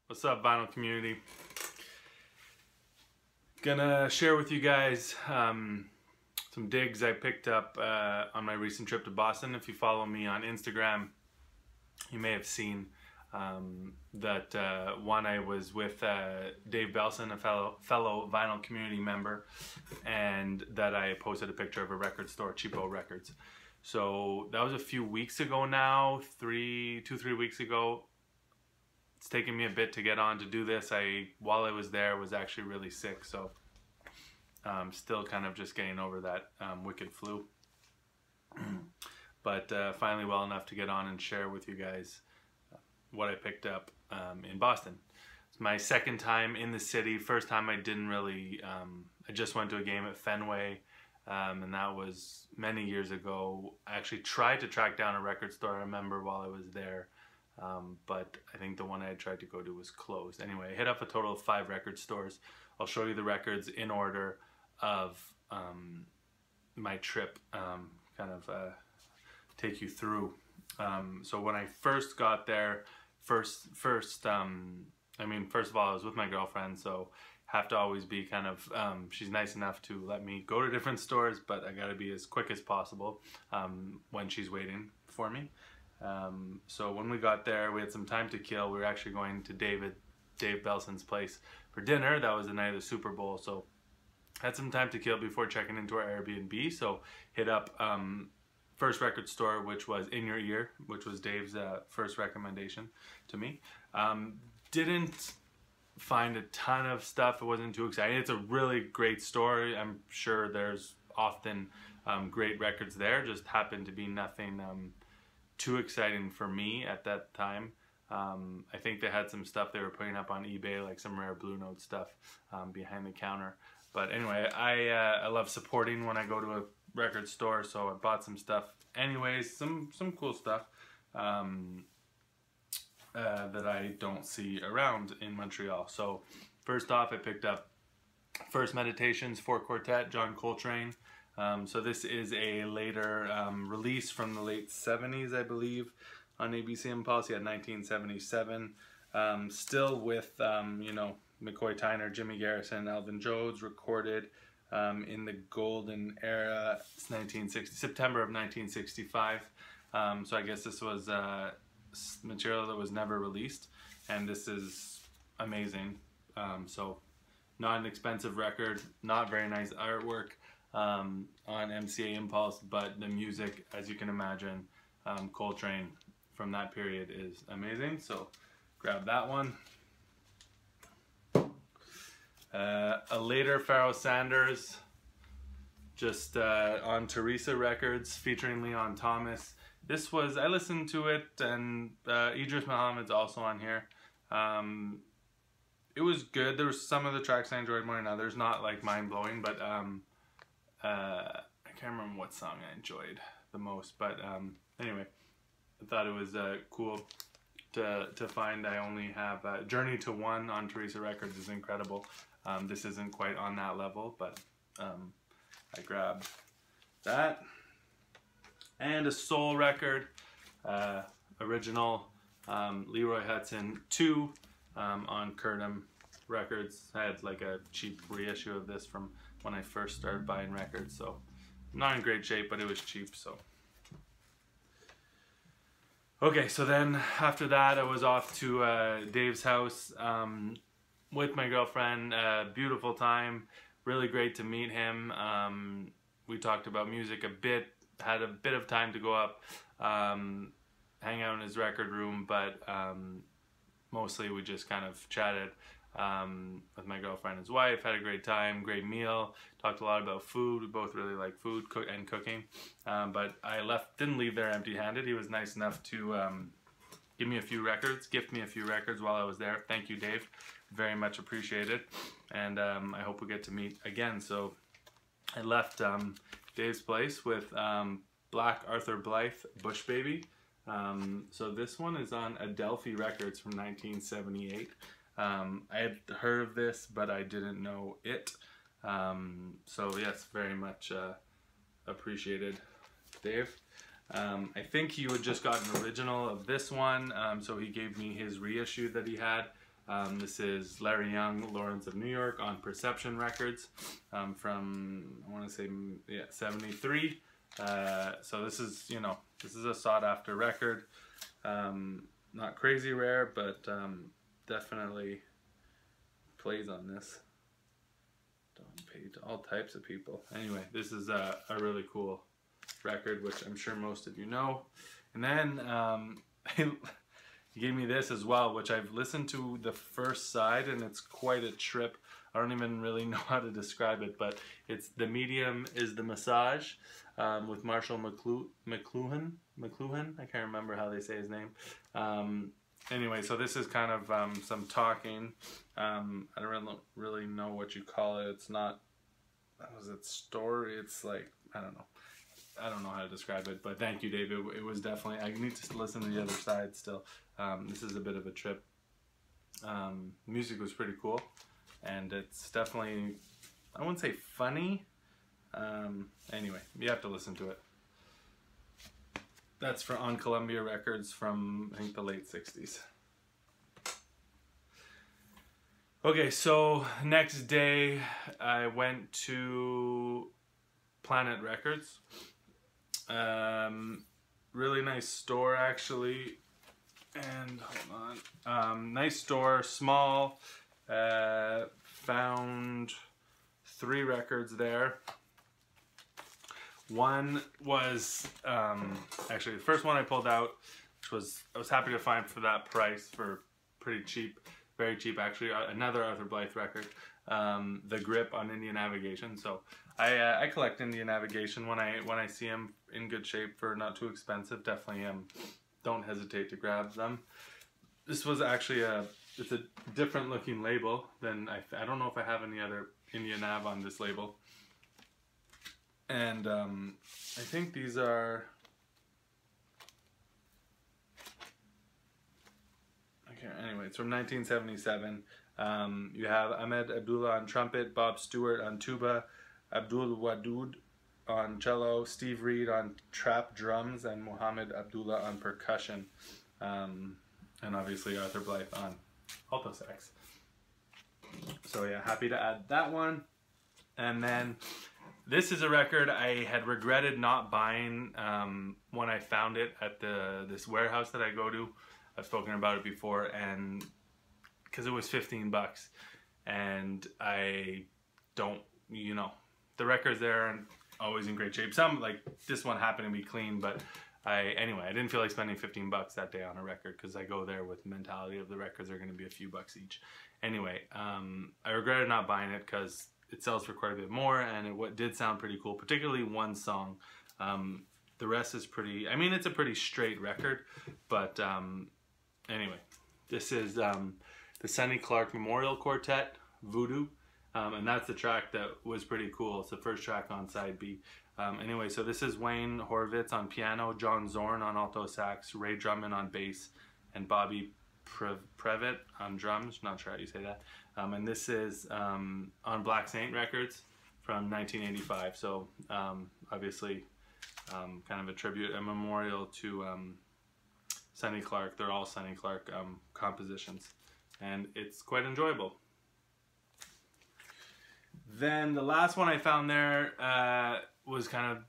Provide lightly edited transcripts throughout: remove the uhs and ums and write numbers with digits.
What's up, vinyl community? Gonna share with you guys some digs I picked up on my recent trip to Boston. If you follow me on Instagram, you may have seen that one I was with Dave Belson, a fellow vinyl community member, and that I posted a picture of a record store, Cheapo Records. So that was a few weeks ago now, 3 weeks ago. It's taken me a bit to get on to do this. While I was there, was actually really sick, so still kind of just getting over that wicked flu. But finally well enough to get on and share with you guys what I picked up in Boston. It's my second time in the city. First time I didn't really, I just went to a game at Fenway, and that was many years ago. I actually tried to track down a record store, I remember, while I was there, but I think the one I had tried to go to was closed. Anyway, I hit up a total of 5 record stores. I'll show you the records in order of my trip, kind of take you through. So when I first got there, first of all, I was with my girlfriend, so have to always be kind of, she's nice enough to let me go to different stores, but I gotta be as quick as possible when she's waiting for me. So when we got there, we had some time to kill. We were actually going to Dave Belson's place for dinner. That was the night of the Super Bowl, so had some time to kill before checking into our Airbnb. So hit up first record store, which was In Your Ear, which was Dave's first recommendation to me. Didn't find a ton of stuff. It wasn't too exciting. It's a really great store. I'm sure there's often great records there. Just happened to be nothing too exciting for me at that time. I think they had some stuff they were putting up on eBay, like some rare Blue Note stuff behind the counter. But anyway, I love supporting when I go to a record store, so I bought some stuff anyways, some cool stuff that I don't see around in Montreal. So first off, I picked up First Meditations for Quartet, John Coltrane. So this is a later release from the late 70s, I believe, on ABC Impulse. He had 1977. Still with, you know, McCoy Tyner, Jimmy Garrison, Elvin Jones, recorded in the golden era, September of 1965. So I guess this was material that was never released, and this is amazing. So not an expensive record, not very nice artwork on MCA Impulse, but the music, as you can imagine, Coltrane from that period is amazing. So grab that one. A later Pharoah Sanders, just on Teresa Records, featuring Leon Thomas. This was, I listened to it, and Idris Muhammad's also on here. It was good. There was some of the tracks I enjoyed more than others, not like mind-blowing, but I can't remember what song I enjoyed the most. But anyway, I thought it was cool to find. I only have Journey to One on Teresa Records is incredible. This isn't quite on that level, but I grabbed that. And a soul record, original Leroy Hudson 2 on Curtin Records. I had like a cheap reissue of this from when I first started buying records, so not in great shape, but it was cheap. So okay, so then after that I was off to Dave's house with my girlfriend. Beautiful time, really great to meet him. We talked about music a bit, had a bit of time to go up, hang out in his record room, but mostly we just kind of chatted with my girlfriend and his wife, had a great time, great meal, talked a lot about food. We both really like food and cooking, but I didn't leave there empty-handed. He was nice enough to give me a few records, gift me a few records while I was there. Thank you, Dave. Very much appreciated, and I hope we get to meet again. So I left Dave's place with Black Arthur Blythe, Bush Baby. So this one is on Adelphi Records from 1978. I had heard of this, but I didn't know it. So yes, very much appreciated, Dave. I think he had just got an original of this one, so he gave me his reissue that he had This is Larry Young, Lawrence of New York on Perception Records from, I want to say, yeah, 73. So this is, you know, this is a sought after record. Not crazy rare, but definitely plays on this. Don't pay to all types of people. Anyway, this is a really cool record, which I'm sure most of you know. And then he gave me this as well, which I've listened to the first side, and it's quite a trip. I don't even really know how to describe it, but it's The Medium is the Massage with Marshall McLuhan. I can't remember how they say his name. Anyway, so this is kind of some talking. I don't really know what you call it. It's not, was it story? It's like, I don't know. I don't know how to describe it, but thank you, David. It was definitely, I need to listen to the other side still. This is a bit of a trip. Music was pretty cool, and it's definitely, I wouldn't say funny. Anyway, you have to listen to it. That's on Columbia Records from, I think, the late 60s. Okay, so next day I went to Planet Records. Really nice store, actually. And hold on, nice store, small. Found 3 records there. One was actually the first one I pulled out, which was, I was happy to find for that price, for pretty cheap, very cheap actually. Another Arthur Blythe record, The Grip on Indian Navigation. So I collect Indian Navigation when I see them in good shape for not too expensive. Definitely don't hesitate to grab them. This was actually it's a different looking label than I don't know if I have any other Indian Nav on this label. And I think these are, okay, anyway, it's from 1977. You have Ahmed Abdullah on trumpet, Bob Stewart on tuba, Abdul Wadud on cello, Steve Reed on trap drums, and Muhammad Abdullah on percussion. And obviously Arthur Blythe on alto sax. So yeah, happy to add that one. And then this is a record I had regretted not buying when I found it at this warehouse that I go to. I've spoken about it before, and because it was 15 bucks, and I don't, you know, the records there aren't always in great shape. Some, like this one, happened to be clean, but anyway, I didn't feel like spending 15 bucks that day on a record, because I go there with the mentality of the records are going to be a few bucks each. Anyway, I regretted not buying it because it sells for quite a bit more, and it did sound pretty cool, particularly one song. The rest is pretty, I mean, it's a pretty straight record, but anyway, this is the Sonny Clark Memorial Quartet, Voodoo, and that's the track that was pretty cool. It's the first track on side B. Anyway, so this is Wayne Horvitz on piano, John Zorn on alto sax, Ray Drummond on bass, and Bobby Previtt on drums. Not sure how you say that. And this is on Black Saint Records from 1985. So obviously kind of a tribute, a memorial to Sonny Clark. They're all Sonny Clark compositions, and it's quite enjoyable. Then the last one I found there was kind of,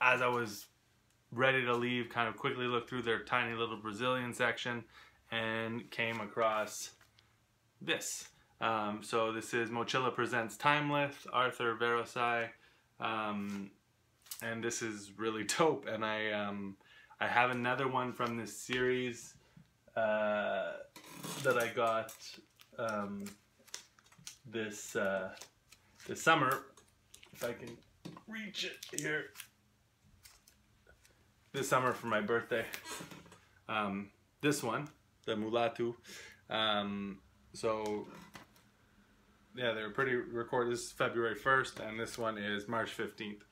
as I was ready to leave, kind of quickly looked through their tiny little Brazilian section and came across this. So this is Mochila Presents Timeless, Arthur Verosai, and this is really dope. And I have another one from this series that I got this summer, if I can reach it here, this summer for my birthday. This one, the Mulatu. So yeah, they were pretty recorded. This is February 1st, and this one is March 15th.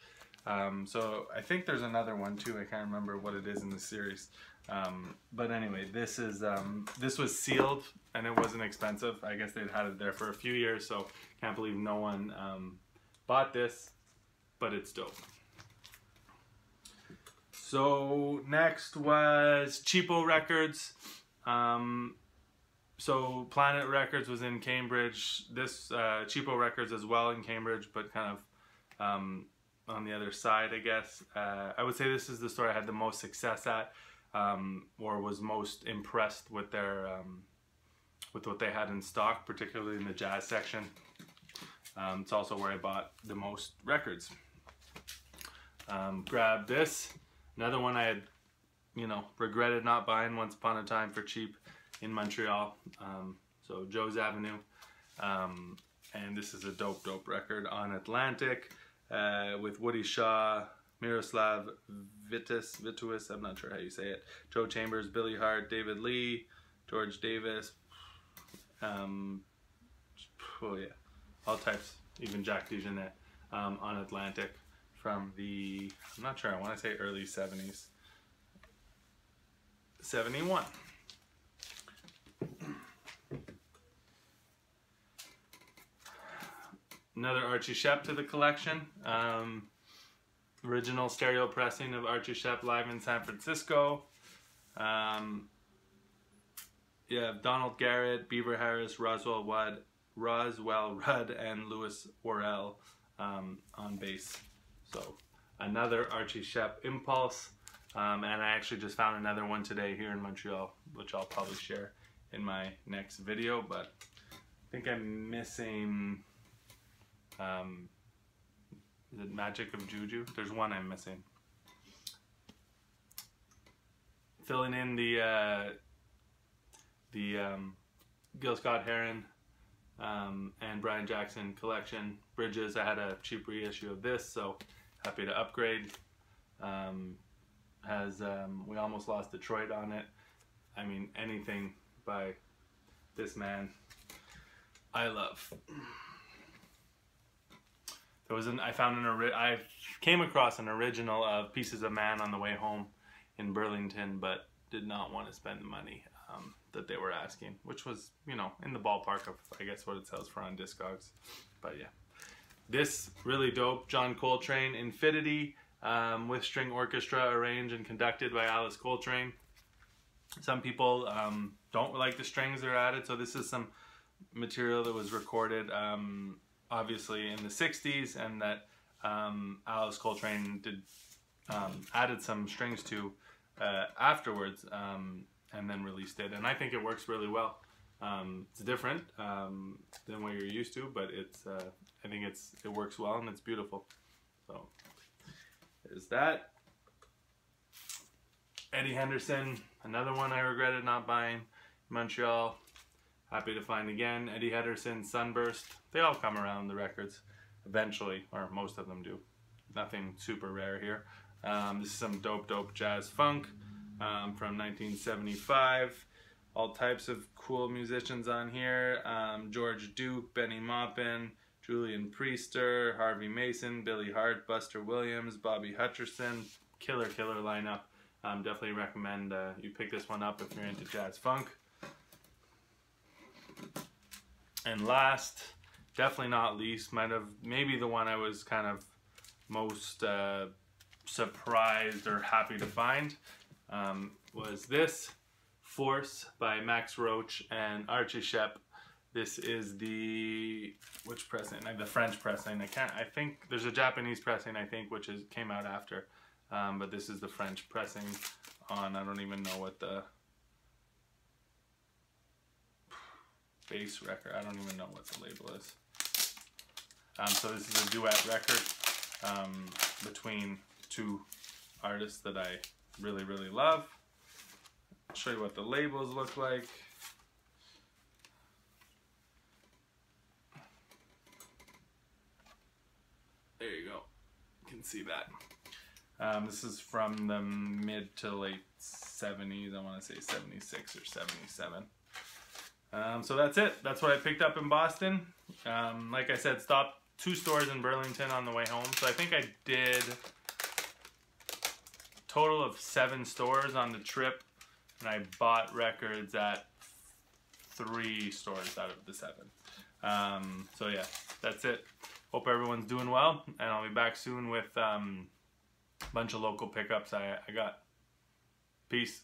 So I think there's another one too. I can't remember what it is in the series. But anyway, this was sealed, and it wasn't expensive. I guess they'd had it there for a few years, so can't believe no one bought this, but it's dope. So next was Cheapo Records. So Planet Records was in Cambridge. This Cheapo Records as well in Cambridge, but kind of on the other side, I guess. I would say this is the store I had the most success at, or was most impressed with their with what they had in stock, particularly in the jazz section. It's also where I bought the most records. Grabbed this, another one I had, you know, regretted not buying once upon a time for cheap in Montreal. So Joe's Avenue, and this is a dope record on Atlantic with Woody Shaw, Miroslav Vitous, I'm not sure how you say it, Joe Chambers, Billy Hart, David Lee, George Davis, oh yeah, all types, even Jack DeJohnette, on Atlantic from the, I'm not sure, I want to say early 70s. 71. Another Archie Shepp to the collection. Original stereo pressing of Archie Shepp live in San Francisco. Yeah, Donald Garrett, Beaver Harris, Roswell Rudd, and Louis Worrell on bass. So another Archie Shepp impulse. And I actually just found another one today here in Montreal, which I'll probably share in my next video, but I think I'm missing, is it Magic of Juju? There's one I'm missing. Filling in the Gil ScottHeron and Brian Jackson collection. Bridges, I had a cheap reissue of this, so happy to upgrade. We almost lost Detroit on it. I mean, anything by this man I love. I came across an original of Pieces of Man on the way home in Burlington, but did not want to spend the money that they were asking, which was, you know, in the ballpark of, I guess, what it sells for on Discogs. But yeah, this really dope John Coltrane Infinity with string orchestra, arranged and conducted by Alice Coltrane. Some people don't like the strings that are added, so this is some material that was recorded obviously in the 60s, and that Alice Coltrane did added some strings to afterwards, and then released it, and I think it works really well. It's different than what you're used to, but it's I think it works well and it's beautiful. So there's that. Eddy Henderson, another one I regretted not buying in Montreal. Happy to find again. Eddy Henderson, Sunburst. They all come around, the records, eventually, or most of them do. Nothing super rare here. This is some dope jazz funk from 1975. All types of cool musicians on here. George Duke, Benny Maupin, Julian Priester, Harvey Mason, Billy Hart, Buster Williams, Bobby Hutcherson. Killer lineup. Definitely recommend you pick this one up if you're into jazz funk. And last, definitely not least, maybe the one I was kind of most surprised or happy to find, was this Force by Max Roach and Archie Shepp. This is the, which pressing? The French pressing. I think there's a Japanese pressing, I think, which came out after. But this is the French pressing on, I don't even know what the bass record, I don't even know what the label is. So this is a duet record between two artists that I really love. I'll show you what the labels look like. There you go. You can see that. This is from the mid to late 70s. I want to say 76 or 77. So that's it. That's what I picked up in Boston. Like I said, stopped 2 stores in Burlington on the way home. So I think I did a total of 7 stores on the trip. And I bought records at 3 stores out of the 7. So yeah, that's it. Hope everyone's doing well. And I'll be back soon with a bunch of local pickups I got. Peace.